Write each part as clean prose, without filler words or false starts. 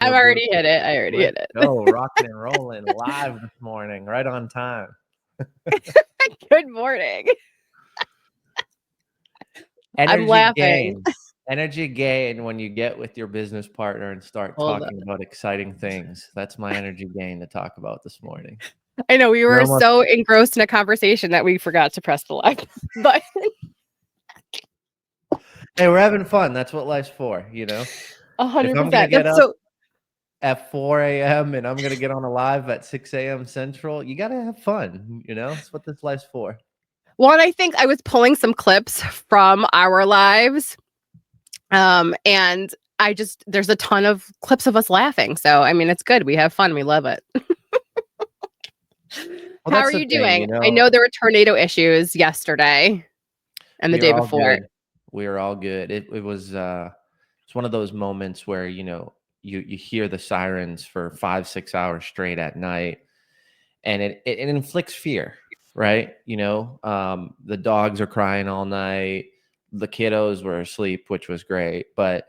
I've already hit it. I already hit it. Go, rocking and rolling live this morning, right on time. Good morning. I'm Energy laughing. gain. Energy gain when you get with your business partner and start Hold talking about exciting things. That's my energy gain to talk about this morning. I know we were almost- so engrossed in a conversation that we forgot to press the live button. Hey, we're having fun. That's what life's for, you know? 100%. If I'm going to get up at 4 a.m. and I'm going to get on a live at 6 a.m. Central, you got to have fun, you know? That's what this life's for. Well, and I think I was pulling some clips from our lives. And there's a ton of clips of us laughing. So, I mean, it's good. We have fun. We love it. Well, How are you doing? I know there were tornado issues yesterday and the day before. We are all good. It was it's one of those moments where, you know, you hear the sirens for 5-6 hours straight at night, and it inflicts fear, right? You know, the dogs are crying all night. The kiddos were asleep, which was great. But,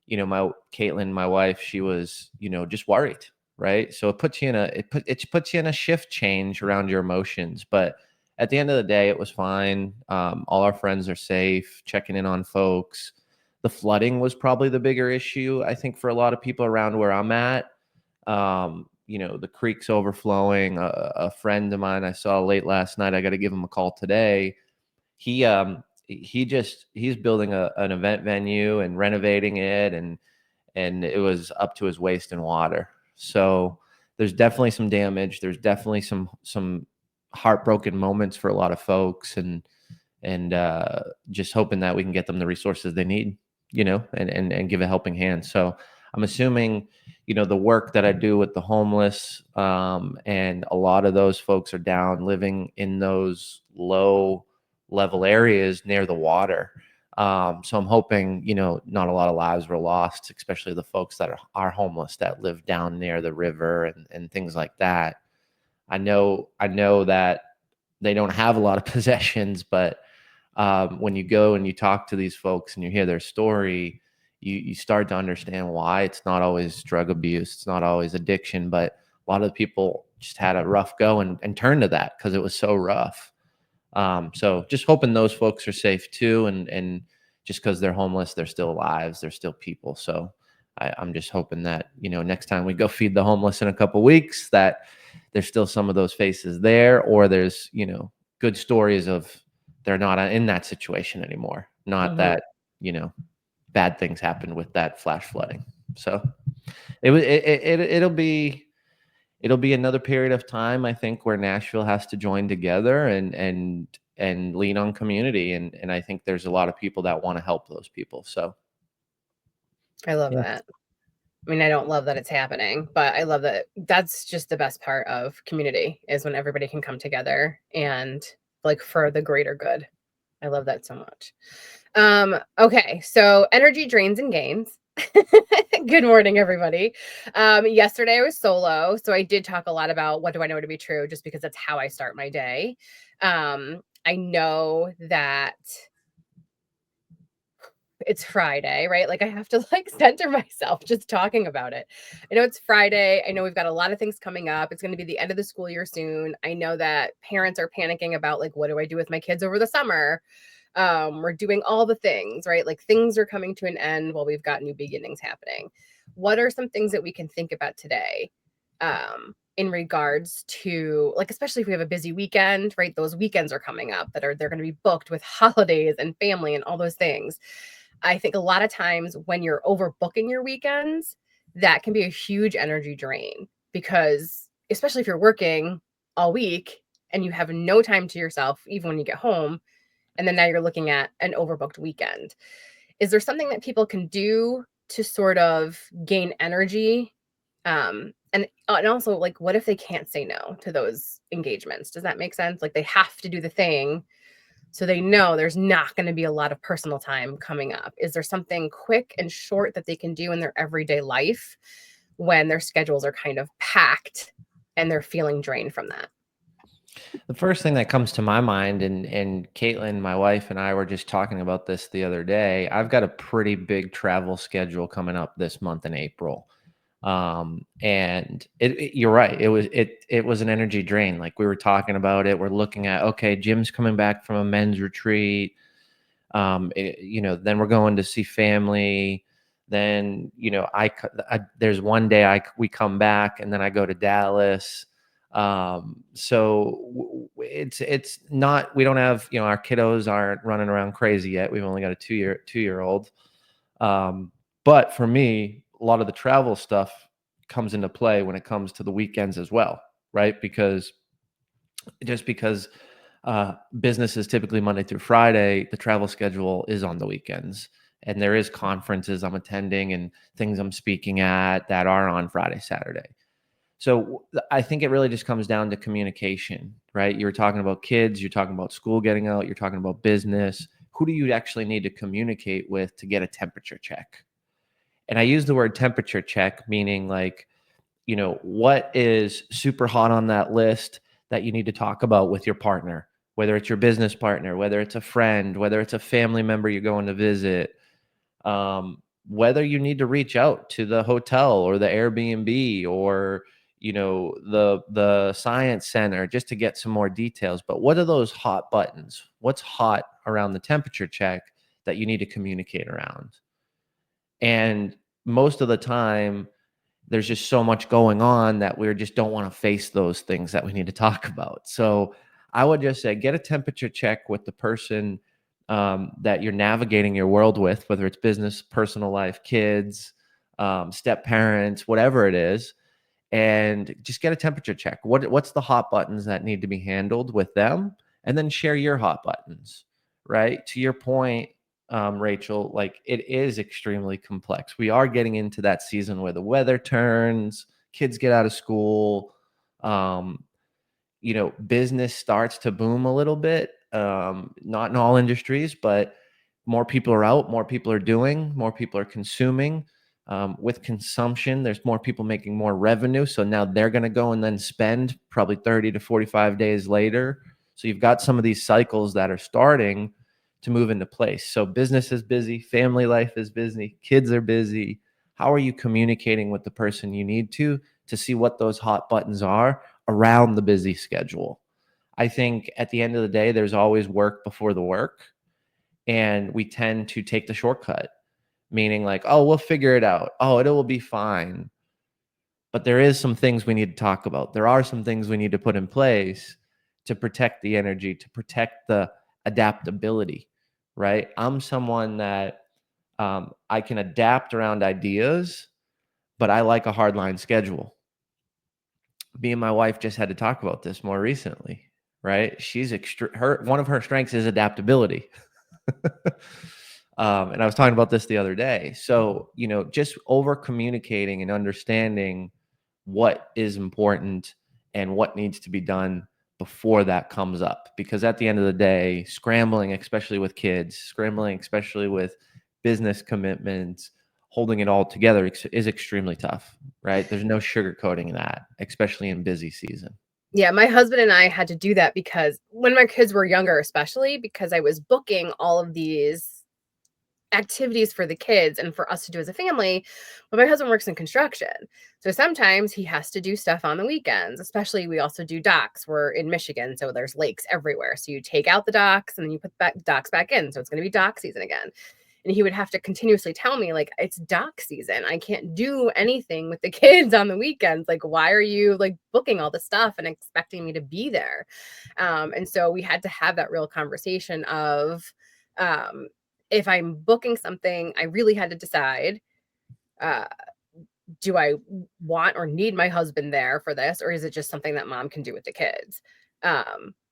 you know, Caitlin, my wife, she was, you know, just worried, right? So it puts you in a shift change around your emotions. But at the end of the day, it was fine. All our friends are safe, checking in on folks. The flooding was probably the bigger issue, I think, for a lot of people around where I'm at. You know, the creek's overflowing. A friend of mine I saw late last night, I got to give him a call today. He's building an event venue and renovating it, and it was up to his waist in water. So there's definitely some damage. There's definitely some heartbroken moments for a lot of folks, and just hoping that we can get them the resources they need, you know, and give a helping hand. So I'm assuming, you know, the work that I do with the homeless, and a lot of those folks are down living in those low level areas near the water. So I'm hoping, you know, not a lot of lives were lost, especially the folks that are homeless that live down near the river and things like that. I know that they don't have a lot of possessions, but when you go and you talk to these folks and you hear their story, you start to understand why. It's not always drug abuse, it's not always addiction, but a lot of people just had a rough go and turned to that because it was so rough. So just hoping those folks are safe too, and just because they're homeless, they're still lives, they're still people. So I'm just hoping that, you know, next time we go feed the homeless in a couple weeks, that there's still some of those faces there, or there's, you know, good stories of they're not in that situation anymore. Not that, you know, bad things happened with that flash flooding. So it'll be another period of time, I think, where Nashville has to join together and lean on community. And I think there's a lot of people that want to help those people. So I love that. I mean, I don't love that it's happening, but I love that that's just the best part of community, is when everybody can come together and, like, for the greater good. I love that so much. Okay, so energy drains and gains. Good morning, everybody. Yesterday I was solo, so I did talk a lot about what do I know to be true, just because that's how I start my day. I know that it's Friday, right? Like, I have to, like, center myself just talking about it. I know it's Friday. I know we've got a lot of things coming up. It's going to be the end of the school year soon. I know that parents are panicking about, like, what do I do with my kids over the summer? We're doing all the things, right? Like, things are coming to an end while we've got new beginnings happening. What are some things that we can think about today, in regards to, like, especially if we have a busy weekend, right? Those weekends are coming up they're going to be booked with holidays and family and all those things. I think a lot of times when you're overbooking your weekends, that can be a huge energy drain, because especially if you're working all week and you have no time to yourself, even when you get home, and then now you're looking at an overbooked weekend. Is there something that people can do to sort of gain energy? And also, like, what if they can't say no to those engagements? Does that make sense? Like, they have to do the thing, so they know there's not going to be a lot of personal time coming up. Is there something quick and short that they can do in their everyday life when their schedules are kind of packed and they're feeling drained from that? The first thing that comes to my mind, and Caitlin, my wife, and I were just talking about this the other day. I've got a pretty big travel schedule coming up this month in April. And you're right. It was an energy drain. Like we were talking about it. We're looking at, okay, Jim's coming back from a men's retreat. Then we're going to see family. Then, there's one day we come back and then I go to Dallas. It's not, we don't have, our kiddos aren't running around crazy yet. We've only got a two year old. But for me, a lot of the travel stuff comes into play when it comes to the weekends as well, right? Because business is typically Monday through Friday, the travel schedule is on the weekends. And there is conferences I'm attending and things I'm speaking at that are on Friday, Saturday. So I think it really just comes down to communication, right? You're talking about kids, you're talking about school getting out, you're talking about business. Who do you actually need to communicate with to get a temperature check? And I use the word temperature check, meaning like, what is super hot on that list that you need to talk about with your partner, whether it's your business partner, whether it's a friend, whether it's a family member you're going to visit, whether you need to reach out to the hotel or the Airbnb or the science center just to get some more details. But what are those hot buttons? What's hot around the temperature check that you need to communicate around? And most of the time, there's just so much going on that we just don't want to face those things that we need to talk about. So I would just say get a temperature check with the person that you're navigating your world with, whether it's business, personal life, kids, step parents, whatever it is, and just get a temperature check. What's the hot buttons that need to be handled with them, and then share your hot buttons. Right, to your point, Rachel, like it is extremely complex. We are getting into that season where the weather turns, kids get out of school, um, business starts to boom a little bit. Not in all industries, but more people are out, more people are doing, more people are consuming. With consumption, there's more people making more revenue. So now they're going to go and then spend probably 30 to 45 days later. So you've got some of these cycles that are starting to move into place. So business is busy, family life is busy, kids are busy. How are you communicating with the person you need to see what those hot buttons are around the busy schedule? I think at the end of the day, there's always work before the work. And we tend to take the shortcut, meaning like, oh, we'll figure it out. Oh, it will be fine. But there is some things we need to talk about. There are some things we need to put in place to protect the energy, to protect the adaptability, right? I'm someone that I can adapt around ideas, but I like a hardline schedule. Me and my wife just had to talk about this more recently, right? She's one of her strengths is adaptability. And I was talking about this the other day. So, just over communicating and understanding what is important and what needs to be done before that comes up. Because at the end of the day, scrambling, especially with kids, scrambling, especially with business commitments, holding it all together is extremely tough, right? There's no sugarcoating that, especially in busy season. Yeah, my husband and I had to do that because when my kids were younger, especially because I was booking all of these activities for the kids and for us to do as a family. But my husband works in construction. So sometimes he has to do stuff on the weekends, especially we also do docks. We're in Michigan, so there's lakes everywhere. So you take out the docks and then you put docks back in. So it's going to be dock season again. And he would have to continuously tell me, like, it's dock season. I can't do anything with the kids on the weekends. Like, why are you like booking all this stuff and expecting me to be there? And so we had to have that real conversation of, um, if I'm booking something, I really had to decide, uh, do I want or need my husband there for this, or is it just something that mom can do with the kids?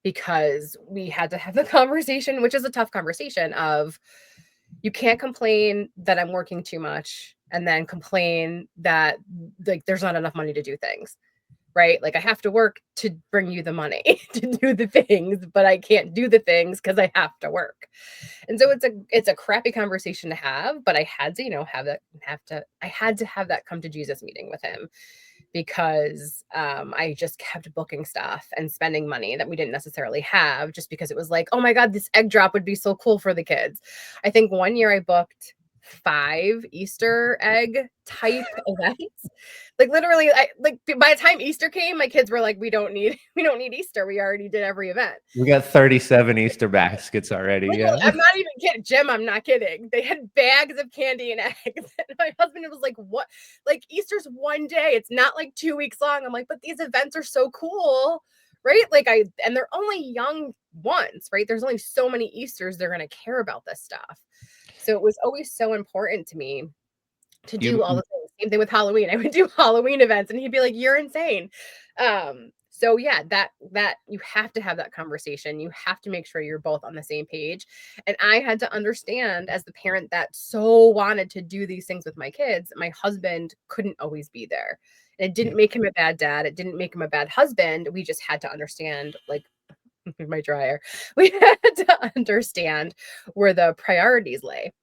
Because we had to have the conversation, which is a tough conversation of, you can't complain that I'm working too much and then complain that like there's not enough money to do things, right? Like I have to work to bring you the money to do the things, but I can't do the things because I have to work. And so it's a crappy conversation to have, but I had to, I had to have that come to Jesus meeting with him because I just kept booking stuff and spending money that we didn't necessarily have just because it was like, oh my God, this egg drop would be so cool for the kids. I think one year I booked 5 Easter egg type events. Like literally, like by the time Easter came, my kids were like, we don't need Easter. We already did every event. We got 37 Easter baskets already. Literally, Yeah. I'm not even kidding. Jim, I'm not kidding. They had bags of candy and eggs. And my husband was like, what? Like, Easter's one day. It's not like 2 weeks long. I'm like, but these events are so cool. Right. Like, and they're only young ones, right? There's only so many Easters they're going to care about this stuff. So it was always so important to me to do all the things. Same thing with Halloween. I would do Halloween events and he'd be like, you're insane. So yeah, that you have to have that conversation. You have to make sure you're both on the same page. And I had to understand, as the parent that so wanted to do these things with my kids, my husband couldn't always be there. And it didn't make him a bad dad. It didn't make him a bad husband. We just had to understand, like, my dryer. We had to understand where the priorities lay.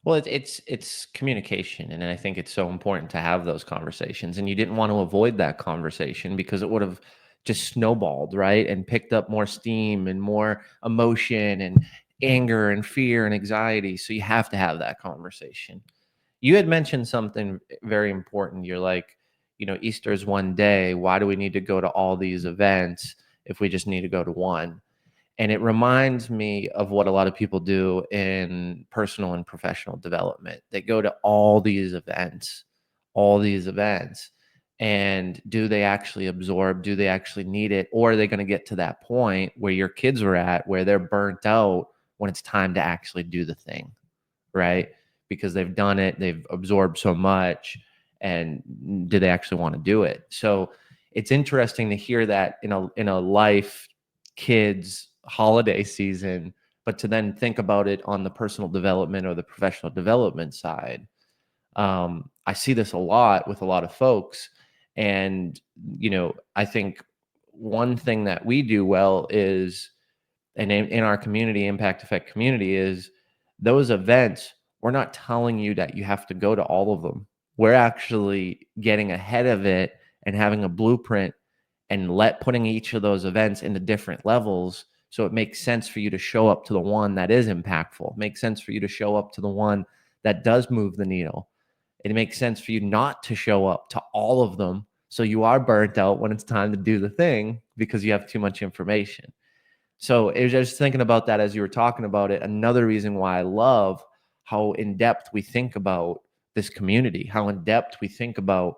Well, it's communication, and I think it's so important to have those conversations. And you didn't want to avoid that conversation because it would have just snowballed, right? And picked up more steam and more emotion and anger and fear and anxiety. So you have to have that conversation. You had mentioned something very important. You're like, Easter is one day. Why do we need to go to all these events if we just need to go to one? And it reminds me of what a lot of people do in personal and professional development. They go to all these events. And do they actually absorb? Do they actually need it? Or are they going to get to that point where your kids are at, where they're burnt out when it's time to actually do the thing, right? Because they've done it, they've absorbed so much, and do they actually want to do it? So it's interesting to hear that in a life kids holiday season, but to then think about it on the personal development or the professional development side. I see this a lot with a lot of folks. And, I think one thing that we do well is, and in our community, impact effect community, is those events. We're not telling you that you have to go to all of them. We're actually getting ahead of it and having a blueprint and putting each of those events into different levels, so it makes sense for you to show up to the one that is impactful. It makes sense for you to show up to the one that does move the needle. It makes sense for you not to show up to all of them, so you are burnt out when it's time to do the thing because you have too much information. So I was just thinking about that as you were talking about it. Another reason why I love how in depth we think about this community, how in depth we think about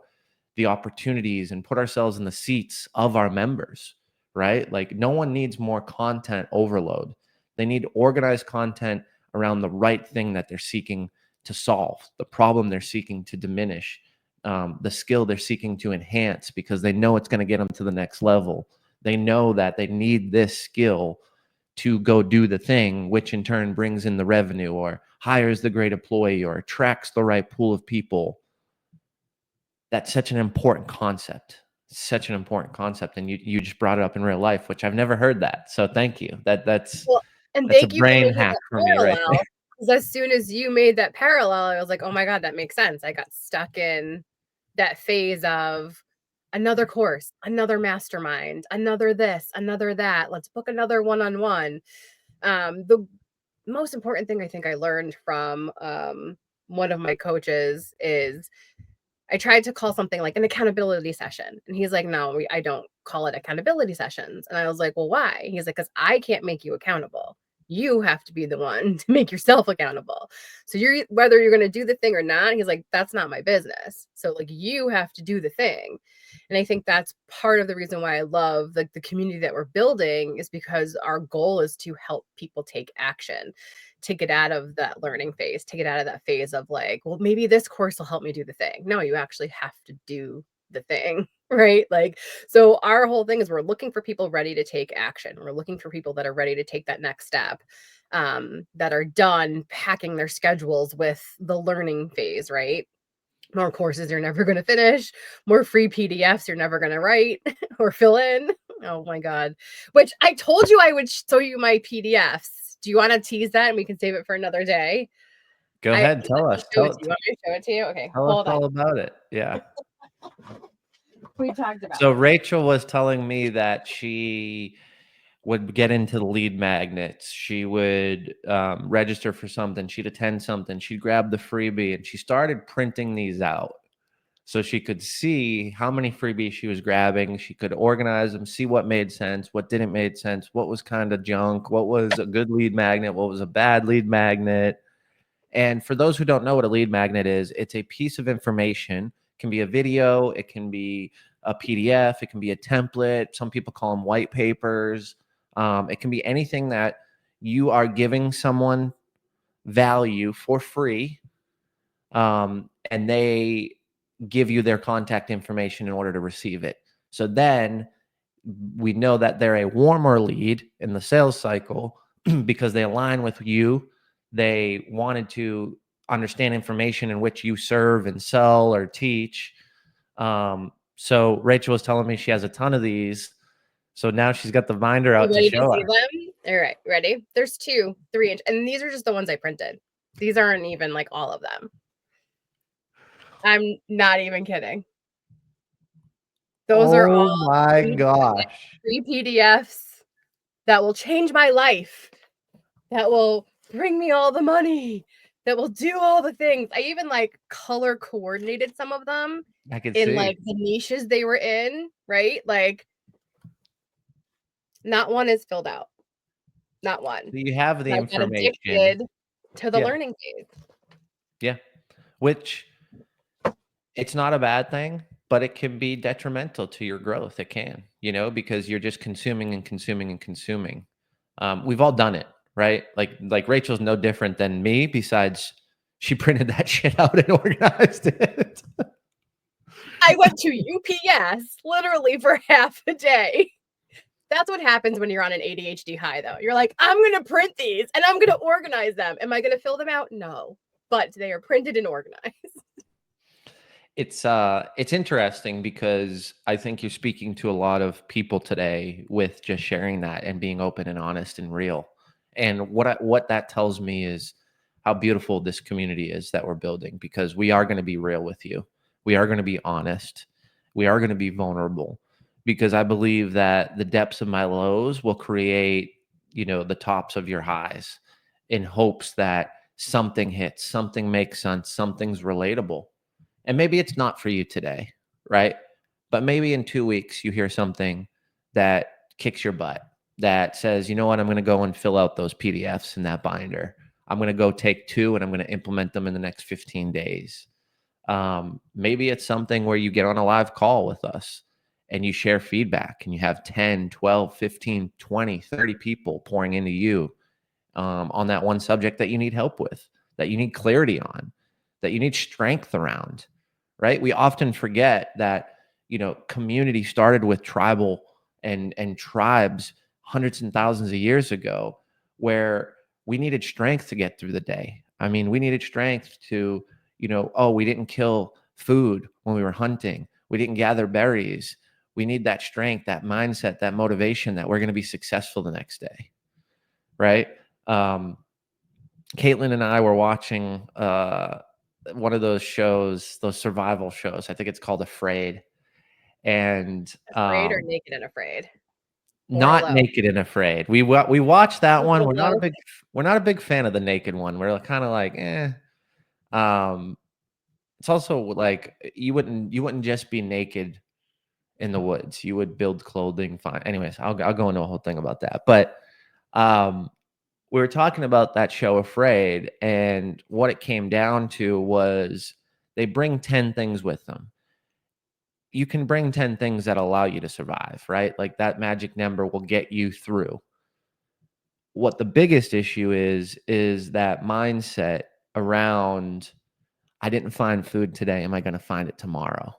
the opportunities and put ourselves in the seats of our members, right? Like, no one needs more content overload. They need organized content around the right thing that they're seeking to solve, the problem they're seeking to diminish, the skill they're seeking to enhance, because they know it's going to get them to the next level. They know that they need this skill to go do the thing, which in turn brings in the revenue or hires the great employee or attracts the right pool of people. That's such an important concept. Such an important concept. And you just brought it up in real life, which I've never heard that. So thank you. Well, and That's a thank you for brain making hack that for me right there. parallel, because as soon as you made that parallel, I was like, "Oh my god, that makes sense." I got stuck in that phase of another course, another mastermind, another this, another that. Let's book another one-on-one. The most important thing I think I learned from one of my coaches is I tried to call something like an accountability session. And he's like, no, I don't call it accountability sessions. And I was like, well, why? He's like, because I can't make you accountable. You have to be the one to make yourself accountable. So whether you're going to do the thing or not, he's like, that's not my business. So like, you have to do the thing. And I think that's part of the reason why I love like the community that we're building, is because our goal is to help people take action, to get out of that learning phase, to get out of that phase of like, well, maybe this course will help me do the thing. No, you actually have to do the thing, right? Like, so our whole thing is we're looking for people ready to take action. We're looking for people that are ready to take that next step, that are done packing their schedules with the learning phase, right? More courses you're never going to finish, more free PDFs you're never going to write or fill in. Oh my God. Which I told you I would show you my PDFs. Do you want to tease that and we can save it for another day? Go I ahead. can Tell us. show it to you. Want me to show it to you? Okay, Tell us hold on. all about it. Yeah. We talked about So it. Rachel was telling me that she would get into the lead magnets. She would register for something. She'd attend something. She'd grab the freebie, and she started printing these out so she could see how many freebies she was grabbing. She could organize them, see what made sense, what didn't make sense, what was kind of junk, what was a good lead magnet, what was a bad lead magnet. And for those who don't know what a lead magnet is, it's a piece of information. It can be a video, it can be a PDF, it can be a template. Some people call them white papers. It can be anything that you are giving someone value for free, and they give you their contact information in order to receive it. So then we know that they're a warmer lead in the sales cycle because they align with you. They wanted to understand information in which you serve and sell or teach. So Rachel was telling me she has a ton of these. So now she's got the binder You out to ready to show see her. them? All right, ready? There's 2 3-inch, and these are just the ones I printed. These aren't even like all of them. I'm not even kidding. Those are Oh all my gosh. free PDFs that will change my life, that will bring me all the money, that will do all the things. I even like color coordinated some of them I can in see. like the niches they were in, right? Like not one is filled out. Not one. So you have the And I got information. addicted to the Yeah. learning phase. Yeah. Which it's not a bad thing, but it can be detrimental to your growth. It can, because you're just consuming and consuming and consuming. We've all done it, right? Like Rachel's no different than me, besides she printed that shit out and organized it. I went to UPS literally for half a day. That's what happens when you're on an ADHD high, though. You're like, I'm going to print these and I'm going to organize them. Am I going to fill them out? No, but they are printed and organized. It's interesting because I think you're speaking to a lot of people today with just sharing that and being open and honest and real. And what that tells me is how beautiful this community is that we're building, because we are going to be real with you. We are going to be honest. We are going to be vulnerable, because I believe that the depths of my lows will create, the tops of your highs, in hopes that something hits, something makes sense, something's relatable. And maybe it's not for you today, right? But maybe in 2 weeks, you hear something that kicks your butt, that says, you know what, I'm going to go and fill out those PDFs in that binder. I'm going to go take 2 and I'm going to implement them in the next 15 days. Maybe it's something where you get on a live call with us and you share feedback, and you have 10, 12, 15, 20, 30 people pouring into you on that one subject that you need help with, that you need clarity on, that you need strength around, right? We often forget that, community started with tribal and tribes hundreds and thousands of years ago, where we needed strength to get through the day. I mean, we needed strength to, oh, we didn't kill food when we were hunting. We didn't gather berries. We need that strength, that mindset, that motivation that we're going to be successful the next day, right? Caitlin and I were watching one of those shows, those survival shows. I think it's called Afraid. And Afraid or naked and afraid or Not alone. Naked and Afraid. We watched that one. Both. We're not a big fan of the naked one. We're kind of like, eh. It's also like you wouldn't just be naked in the woods. You would build clothing. Fine. Anyways, I'll go into a whole thing about that. But um, we were talking about that show Afraid, and what it came down to was they bring 10 things with them. You can bring 10 things that allow you to survive, right? Like that magic number will get you through. What the biggest issue is that mindset around, I didn't find food today. Am I going to find it tomorrow?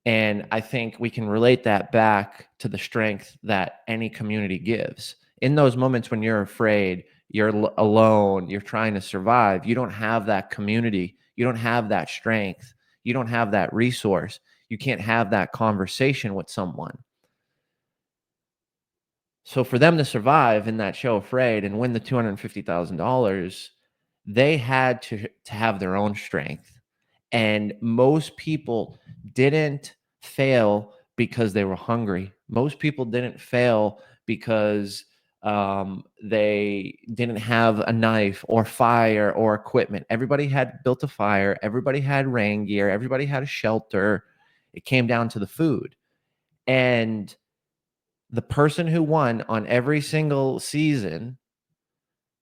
And I think we can relate that back to the strength that any community gives. In those moments when you're afraid, you're alone, you're trying to survive, you don't have that community, you don't have that strength, you don't have that resource, you can't have that conversation with someone. So for them to survive in that show Afraid and win the $250,000, they had to have their own strength. And most people didn't fail because they were hungry. Most people didn't fail because they didn't have a knife or fire or equipment. Everybody had built a fire. Everybody had rain gear. Everybody had a shelter. It came down to the food. And the person who won on every single season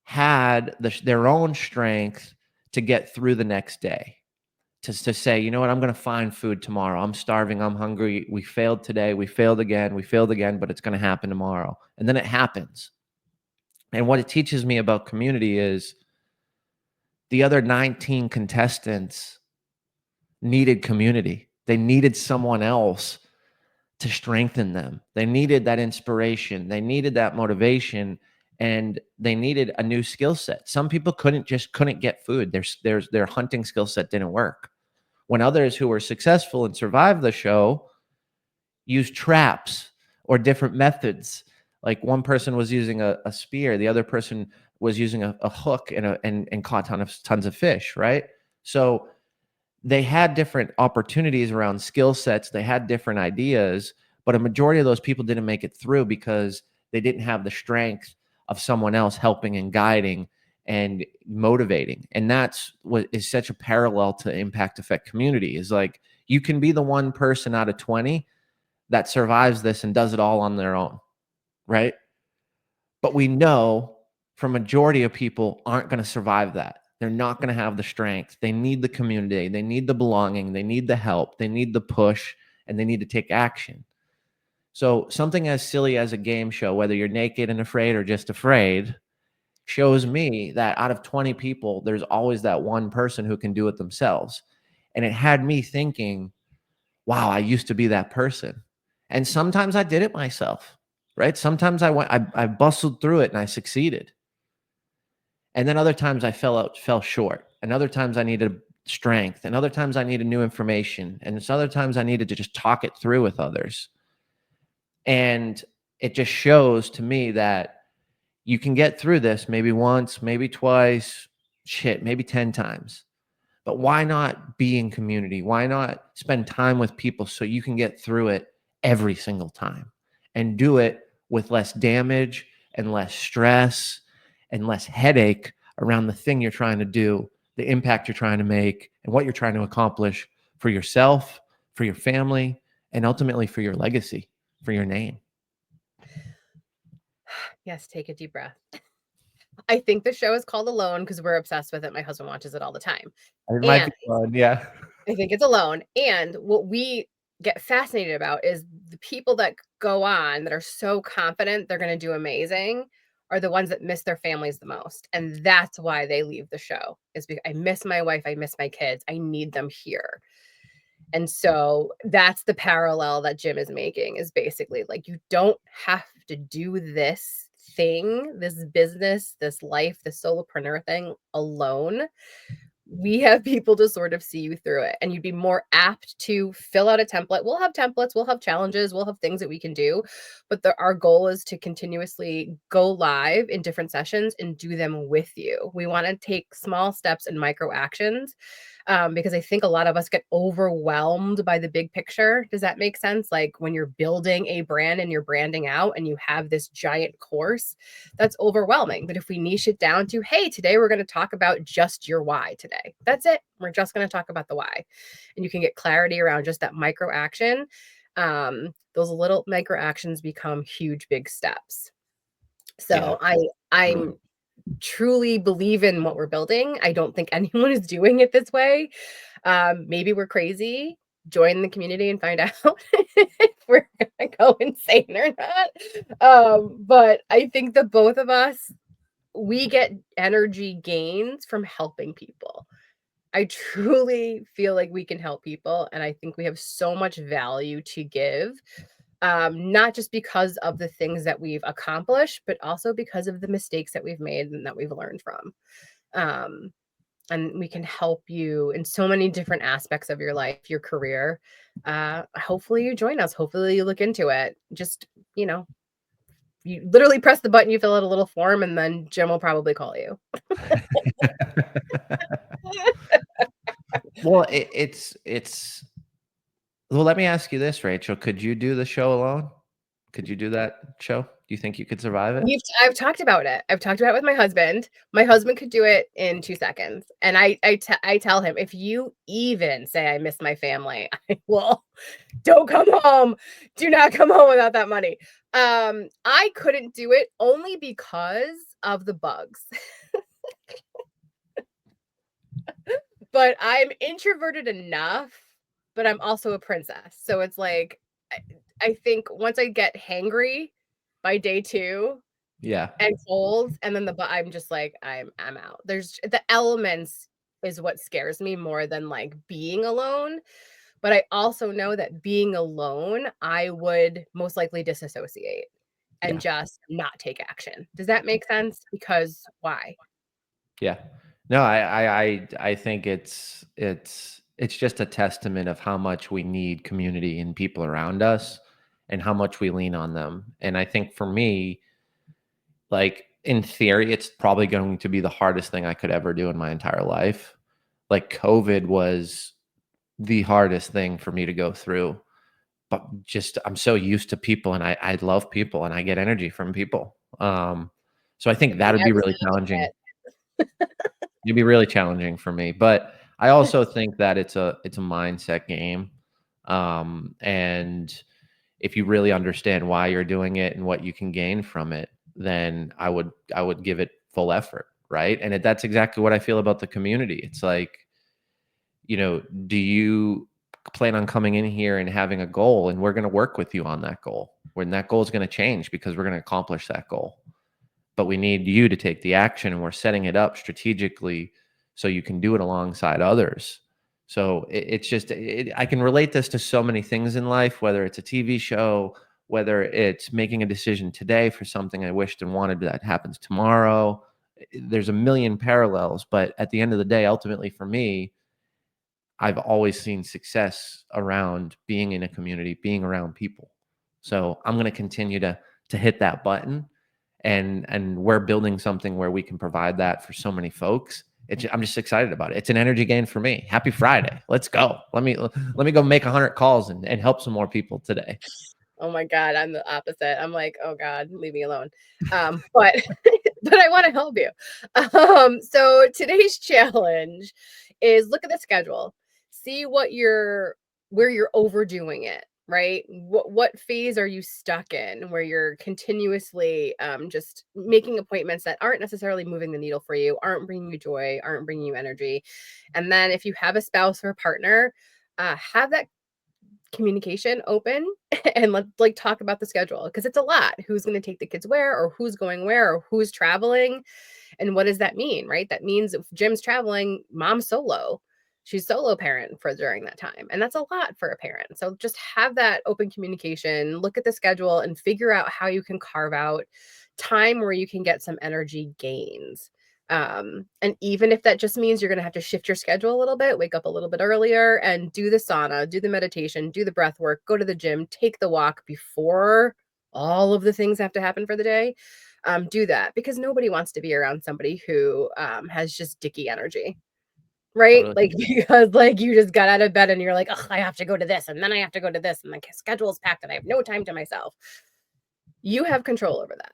had their own strength to get through the next day. To say, you know what, I'm going to find food tomorrow. I'm starving. I'm hungry. We failed today. We failed again. We failed again, but it's going to happen tomorrow. And then it happens. And what it teaches me about community is the other 19 contestants needed community. They needed someone else to strengthen them. They needed that inspiration. They needed that motivation, and they needed a new skill set. Some people couldn't get food. Their hunting skill set didn't work. When others who were successful and survived the show used traps or different methods. Like one person was using a spear, the other person was using a hook and caught tons of fish, right? So they had different opportunities around skill sets. They had different ideas, but a majority of those people didn't make it through because they didn't have the strength of someone else helping and guiding and motivating. And that's what is such a parallel to impact effect community, is like, you can be the one person out of 20 that survives this and does it all on their own, right? But we know for majority of people aren't going to survive that. They're not going to have the strength. They need the community. They need the belonging. They need the help. They need the push, and they need to take action. So something as silly as a game show, whether you're naked and afraid or just afraid, shows me that out of 20 people, there's always that one person who can do it themselves. And it had me thinking, wow, I used to be that person. And sometimes I did it myself, right? Sometimes I bustled through it and I succeeded. And then other times I fell short. And other times I needed strength. And other times I needed new information. And other times I needed to just talk it through with others. And it just shows to me that you can get through this maybe once, maybe twice, maybe 10 times. But why not be in community? Why not spend time with people so you can get through it every single time and do it with less damage and less stress and less headache around the thing you're trying to do, the impact you're trying to make, and what you're trying to accomplish for yourself, for your family, and ultimately for your legacy, for your name. Yes, take a deep breath. I think the show is called Alone because we're obsessed with it. My husband watches it all the time. It might And be fun, yeah. I think it's Alone. And what we get fascinated about is the people that go on that are so confident they're going to do amazing are the ones that miss their families the most. And that's why they leave the show, is because I miss my wife, I miss my kids, I need them here. And so that's the parallel that Jim is making, is basically like, you don't have to do this thing, this business, this life, this solopreneur thing alone. We have people to sort of see you through it, and you'd be more apt to fill out a template. We'll have templates, we'll have challenges, we'll have things that we can do, but our goal is to continuously go live in different sessions and do them with you. We want to take small steps and micro actions, because I think a lot of us get overwhelmed by the big picture. Does that make sense? Like when you're building a brand and you're branding out and you have this giant course, that's overwhelming. But if we niche it down to, hey, today we're going to talk about just your why today. That's it. We're just going to talk about the why. And you can get clarity around just that micro action. Those little micro actions become huge, big steps. So Yeah. I'm truly believe in what we're building. I don't think anyone is doing it this way. Maybe we're crazy. Join the community and find out if we're gonna go insane or not. But I think the both of us, we get energy gains from helping people. I truly feel like we can help people, and I think we have so much value to give, not just because of the things that we've accomplished, but also because of the mistakes that we've made and that we've learned from. Um, and we can help you in so many different aspects of your life, your career. Hopefully you join us. Hopefully you look into it. Just, you literally press the button, you fill out a little form, and then Jim will probably call you. Well, well, let me ask you this, Rachel. Could you do the show alone? Could you do that show? You think you could survive it? I've talked about it. I've talked about it with my husband. My husband could do it in 2 seconds, and I tell him, "If you even say I miss my family, I will don't come home. Do not come home without that money." I couldn't do it only because of the bugs. But I'm introverted enough, but I'm also a princess. So it's like I, I think once I get hangry by day 2 Yeah. and cold, and then I'm just like I'm out. There's the elements is what scares me more than like being alone. But I also know that being alone, I would most likely disassociate and Yeah. just not take action. Does that make sense? Because why? Yeah. No, I think it's just a testament of how much we need community and people around us and how much we lean on them. And I think for me, like in theory, it's probably going to be the hardest thing I could ever do in my entire life. Like COVID was the hardest thing for me to go through. But just I'm so used to people and I love people and I get energy from people. So I think that would be Every really little challenging. bit. It'd be really challenging for me, but I also think that it's a mindset game. And if you really understand why you're doing it and what you can gain from it, then I would give it full effort, right? And that's exactly what I feel about the community. It's like, do you plan on coming in here and having a goal, and we're going to work with you on that goal. When that goal is going to change because we're going to accomplish that goal, but we need you to take the action, and we're setting it up strategically so you can do it alongside others. So it's just I can relate this to so many things in life, whether it's a TV show, whether it's making a decision today for something I wished and wanted that happens tomorrow. There's a million parallels, but at the end of the day, ultimately for me, I've always seen success around being in a community, being around people. So I'm going to continue to hit that button, and we're building something where we can provide that for so many folks. I'm just excited about it. It's an energy gain for me. Happy Friday. Let's go. Let me go make 100 calls and help some more people today. Oh my God, I'm the opposite. I'm like, oh God, leave me alone. But but I want to help you. So today's challenge is look at the schedule, see where you're overdoing it, right? What phase are you stuck in where you're continuously just making appointments that aren't necessarily moving the needle for you, aren't bringing you joy, aren't bringing you energy. And then if you have a spouse or a partner, have that communication open and let's like talk about the schedule because it's a lot. Who's going to take the kids where, or who's going where, or who's traveling, and what does that mean, right? That means if Jim's traveling, mom's solo. She's solo parent for during that time, and that's a lot for a parent. So just have that open communication, look at the schedule, and figure out how you can carve out time where you can get some energy gains. And even if that just means you're going to have to shift your schedule a little bit, wake up a little bit earlier and do the sauna, do the meditation, do the breath work, go to the gym, take the walk before all of the things have to happen for the day. Do that because nobody wants to be around somebody who has just dicky energy, right? Totally. Like, because like you just got out of bed and you're like, oh, I have to go to this and then I have to go to this and my schedule is packed and I have no time to myself. You have control over that.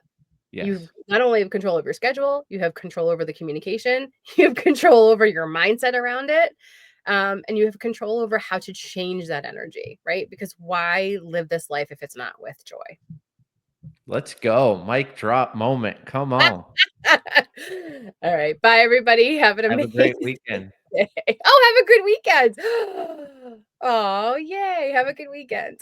You Yes. not only have control over your schedule, you have control over the communication, you have control over your mindset around it, and you have control over how to change that energy, right? Because why live this life if it's not with joy? Let's go. Mic drop moment. Come on. All right. Bye, everybody. Have an Have a amazing great weekend. day. Oh, have a good weekend. Oh, yay. Have a good weekend.